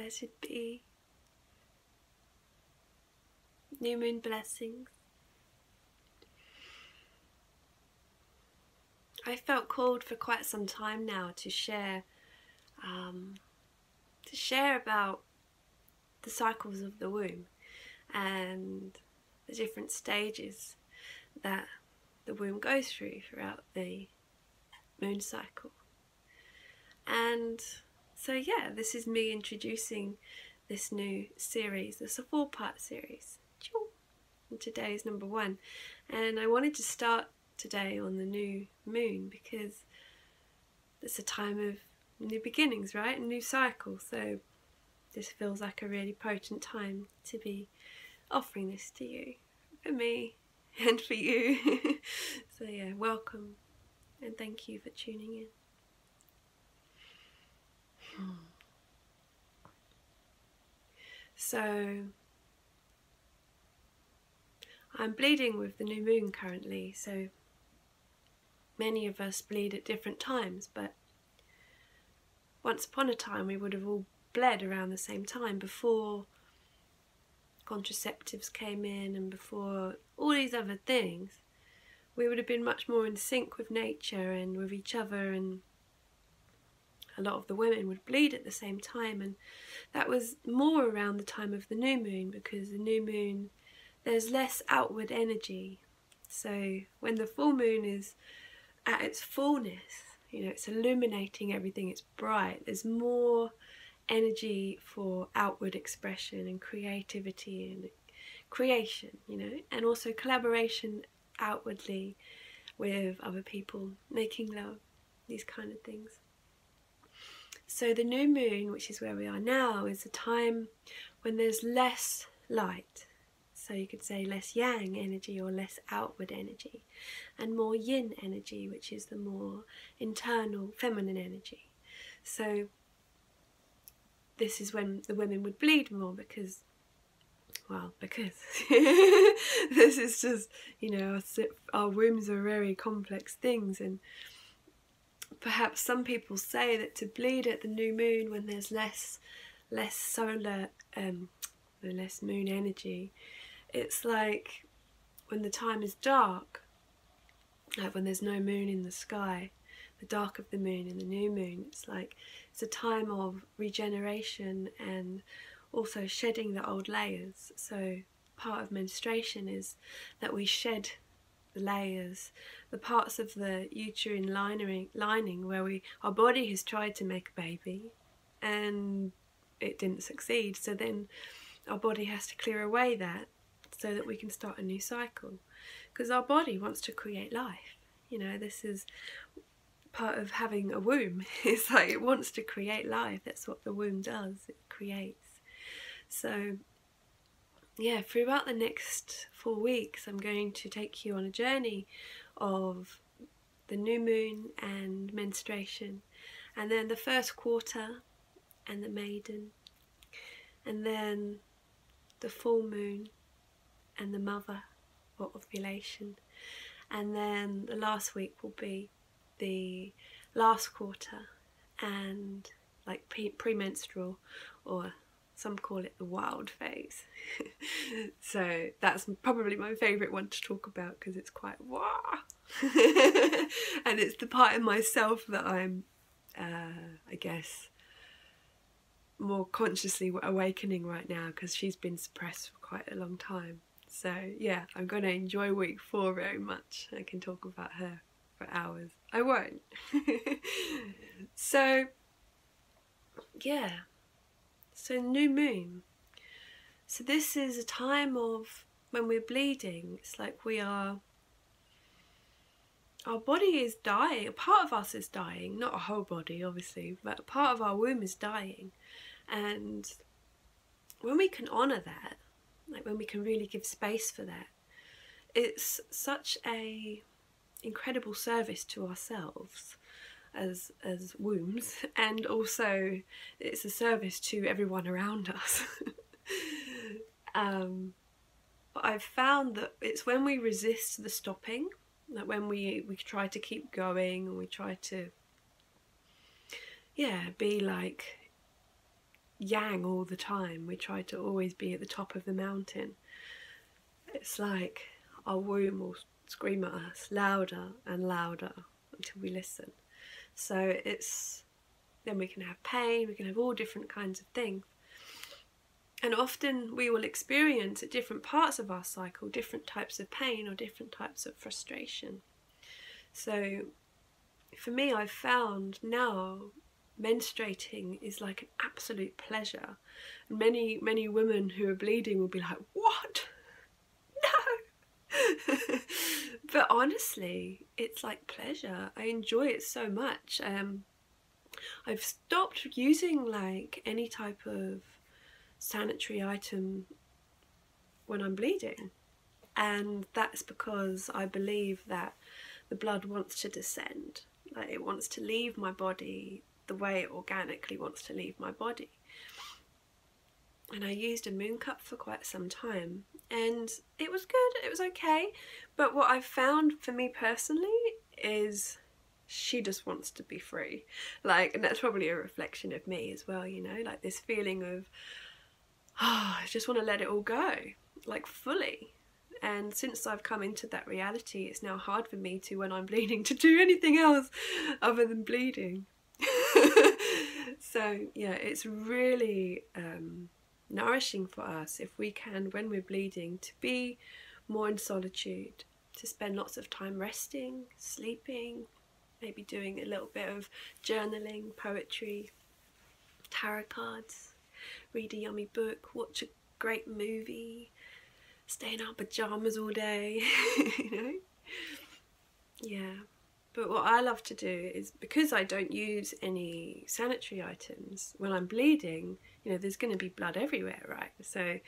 Blessed be. New moon blessings. I felt called for quite some time now to share about the cycles of the womb and the different stages that the womb goes through throughout the moon cycle. And so yeah, this is me introducing this new series. It's a 4-part series. And today is number 1. And I wanted to start today on the new moon because it's a time of new beginnings, right? A new cycle. So this feels like a really potent time to be offering this to you, for me and for you. So yeah, welcome and thank you for tuning in. So I'm bleeding with the new moon currently, so many of us bleed at different times, but once upon a time we would have all bled around the same time before contraceptives came in and before all these other things. We would have been much more in sync with nature and with each other, and a lot of the women would bleed at the same time, and that was more around the time of the new moon, because the new moon, there's less outward energy. So when the full moon is at its fullness, you know, it's illuminating everything, it's bright, there's more energy for outward expression and creativity and creation, you know, and also collaboration outwardly with other people, making love, these kind of things. So the new moon, which is where we are now, is a time when there's less light. So you could say less yang energy or less outward energy, and more yin energy, which is the more internal feminine energy. So this is when the women would bleed more because this is just, you know, our wombs are very complex things, and perhaps some people say that to bleed at the new moon when there's less solar, less moon energy, it's like when the time is dark, like when there's no moon in the sky, the dark of the moon and the new moon, it's like it's a time of regeneration and also shedding the old layers. So part of menstruation is that we shed the layers, the parts of the uterine lining where our body has tried to make a baby and it didn't succeed, so then our body has to clear away that so that we can start a new cycle, because our body wants to create life. You know, this is part of having a womb. It's like it wants to create life. That's what the womb does, it creates. So yeah, throughout the next 4 weeks I'm going to take you on a journey of the new moon and menstruation, and then the first quarter and the maiden, and then the full moon and the mother or ovulation, and then the last week will be the last quarter and like premenstrual, or some call it the wild phase. So that's probably my favourite one to talk about because it's quite wah and it's the part of myself that I'm I guess more consciously awakening right now, because she's been suppressed for quite a long time. So yeah, I'm going to enjoy week 4 very much. I can talk about her for hours. I won't. So yeah, so new moon. So this is a time of when we're bleeding. It's like our body is dying. A part of us is dying, not a whole body obviously, but a part of our womb is dying. And when we can honour that, like when we can really give space for that, it's such a incredible service to ourselves as wombs, and also it's a service to everyone around us. But I've found that it's when we resist the stopping, like when we try to keep going and we try to be like yang all the time. We try to always be at the top of the mountain. It's like our womb will scream at us louder and louder until we listen. So then we can have pain, we can have all different kinds of things. And often we will experience at different parts of our cycle different types of pain or different types of frustration. So for me, I've found now menstruating is like an absolute pleasure. Many women who are bleeding will be like, what? No! But honestly, it's like pleasure. I enjoy it so much. I've stopped using like any type of sanitary item when I'm bleeding, and that's because I believe that the blood wants to descend, like it wants to leave my body the way it organically wants to leave my body. And I used a moon cup for quite some time, and it was good, it was okay, but what I've found for me personally is she just wants to be free. Like, and that's probably a reflection of me as well, you know, like this feeling of, I just want to let it all go, like fully. And since I've come into that reality, it's now hard for me to, when I'm bleeding, to do anything else other than bleeding. So yeah, it's really nourishing for us if we can, when we're bleeding, to be more in solitude, to spend lots of time resting, sleeping, maybe doing a little bit of journaling, poetry, tarot cards, read a yummy book, watch a great movie, stay in our pajamas all day, you know? Yeah. But what I love to do is, because I don't use any sanitary items, when I'm bleeding, you know, there's going to be blood everywhere, right? So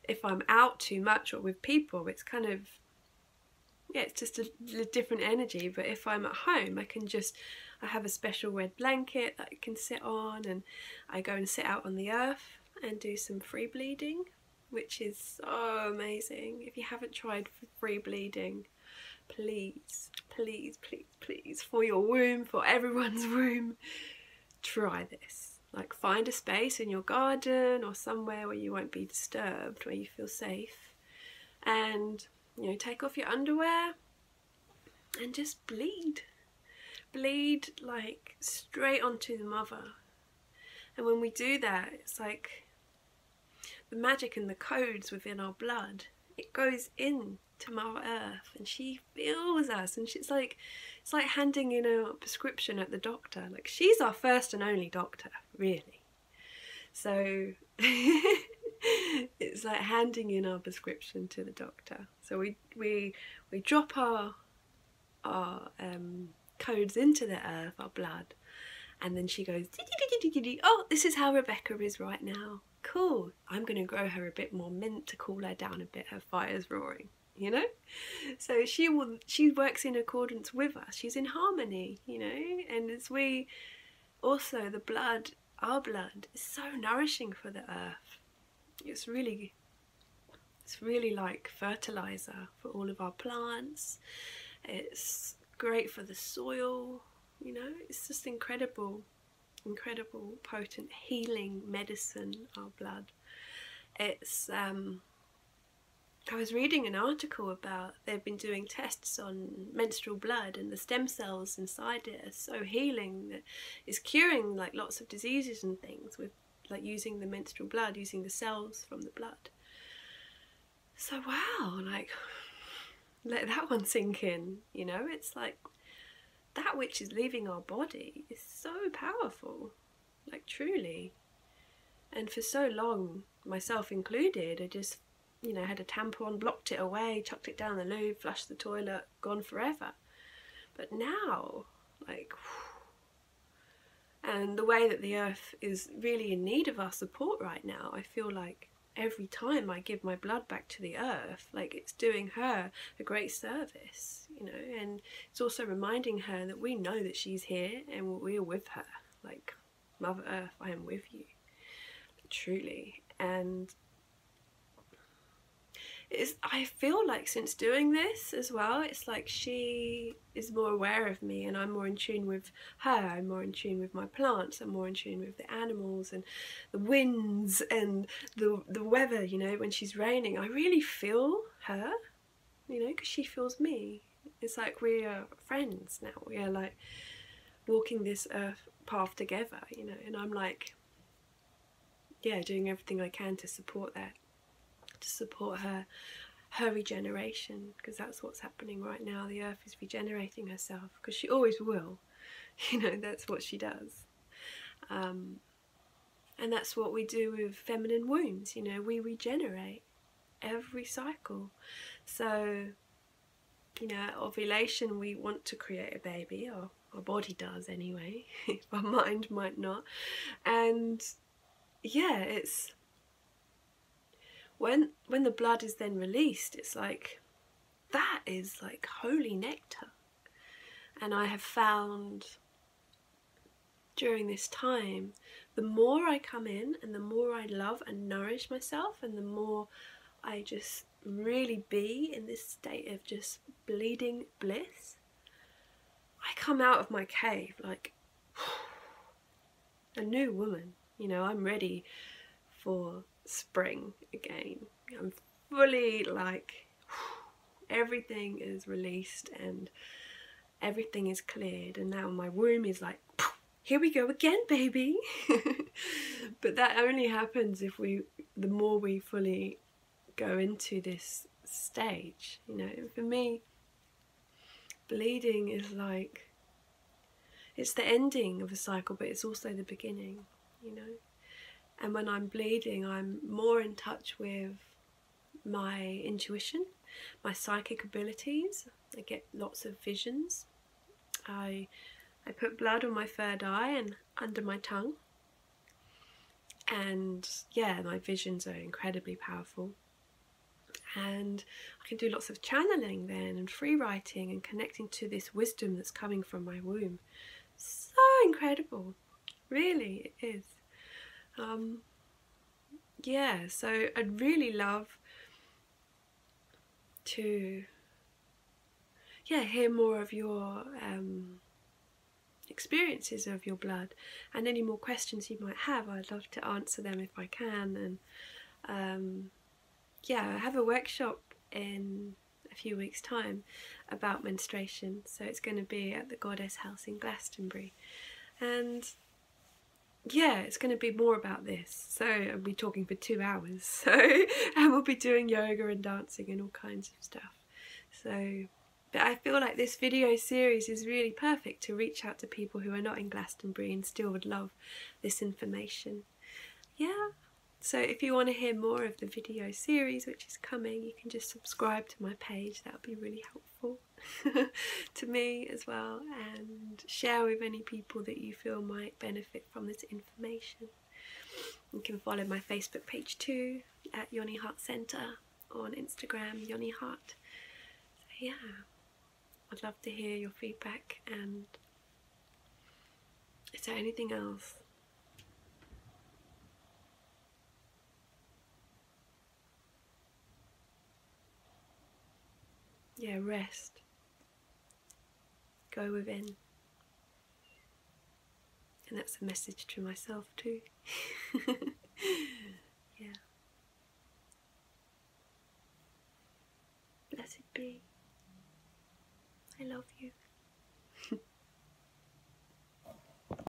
if I'm out too much or with people, it's kind of, yeah, it's just a different energy. But if I'm at home, I have a special red blanket that I can sit on, and I go and sit out on the earth and do some free bleeding, which is so amazing. If you haven't tried free bleeding, please, please, please, please, for your womb, for everyone's womb, try this. Like, find a space in your garden or somewhere where you won't be disturbed, where you feel safe, and, you know, take off your underwear and just bleed. Bleed like straight onto the mother. And when we do that, it's like the magic and the codes within our blood, it goes in to Mother Earth, and she feels us, and it's like handing in a prescription at the doctor. Like, she's our first and only doctor, really. So it's like handing in our prescription to the doctor. So we drop our codes into the earth, our blood, and then she goes, oh, this is how Rebecca is right now. Cool. I'm going to grow her a bit more mint to cool her down a bit. Her fire's roaring, you know? So she works in accordance with us. She's in harmony, you know? And as we also, our blood is so nourishing for the earth. It's really like fertilizer for all of our plants. It's great for the soil, you know? It's just incredible, potent healing medicine, our blood. It's I was reading an article about, they've been doing tests on menstrual blood, and the stem cells inside it are so healing that it's curing like lots of diseases and things with like using the menstrual blood, using the cells from the blood. So wow, like, let that one sink in, you know? It's like that which is leaving our body is so powerful, like, truly. And for so long, myself included, I just, you know, had a tampon, blocked it away, chucked it down the loo, flushed the toilet, gone forever. But now, like, and the way that the earth is really in need of our support right now, I feel like every time I give my blood back to the earth, like, it's doing her a great service, you know, and it's also reminding her that we know that she's here and we are with her. Like, Mother Earth, I am with you, truly. And I feel like since doing this as well, it's like she is more aware of me and I'm more in tune with her. I'm more in tune with my plants. I'm more in tune with the animals and the winds and the weather, you know, when she's raining. I really feel her, you know, because she feels me. It's like we are friends now. We are like walking this earth path together, you know, and I'm like, yeah, doing everything I can to support that, to support her regeneration, because that's what's happening right now. The earth is regenerating herself, because she always will, you know, that's what she does. And that's what we do with feminine wombs, you know, we regenerate every cycle. So, you know, at ovulation we want to create a baby, or our body does anyway, our mind might not. And yeah, it's when the blood is then released, it's like, that is like holy nectar. And I have found during this time, the more I come in and the more I love and nourish myself, and the more I just really be in this state of just bleeding bliss, I come out of my cave like a new woman. You know, I'm ready for spring again. I'm fully like, everything is released and everything is cleared, and now my womb is like, here we go again, baby. But that only happens if the more we fully go into this stage, you know. For me, bleeding is like, it's the ending of a cycle, but it's also the beginning, you know. And when I'm bleeding, I'm more in touch with my intuition, my psychic abilities. I get lots of visions. I put blood on my third eye and under my tongue, and yeah, my visions are incredibly powerful. And I can do lots of channeling then, and free writing, and connecting to this wisdom that's coming from my womb. So incredible, really it is. Yeah, so I'd really love to hear more of your experiences of your blood, and any more questions you might have. I'd love to answer them if I can. And yeah, I have a workshop in a few weeks' time about menstruation, so it's going to be at the Goddess House in Glastonbury, and yeah, it's going to be more about this. So I'll be talking for 2 hours, so and we'll be doing yoga and dancing and all kinds of stuff. So, but I feel like this video series is really perfect to reach out to people who are not in Glastonbury and still would love this information. Yeah, so if you want to hear more of the video series which is coming, you can just subscribe to my page. That would be really helpful to me as well, and share with any people that you feel might benefit from this information. You can follow my Facebook page too, at Yoni Heart Centre, on Instagram, Yoni Heart. So yeah, I'd love to hear your feedback. And is there anything else? Yeah, rest. Go within. And that's a message to myself too. Yeah. Blessed be. I love you.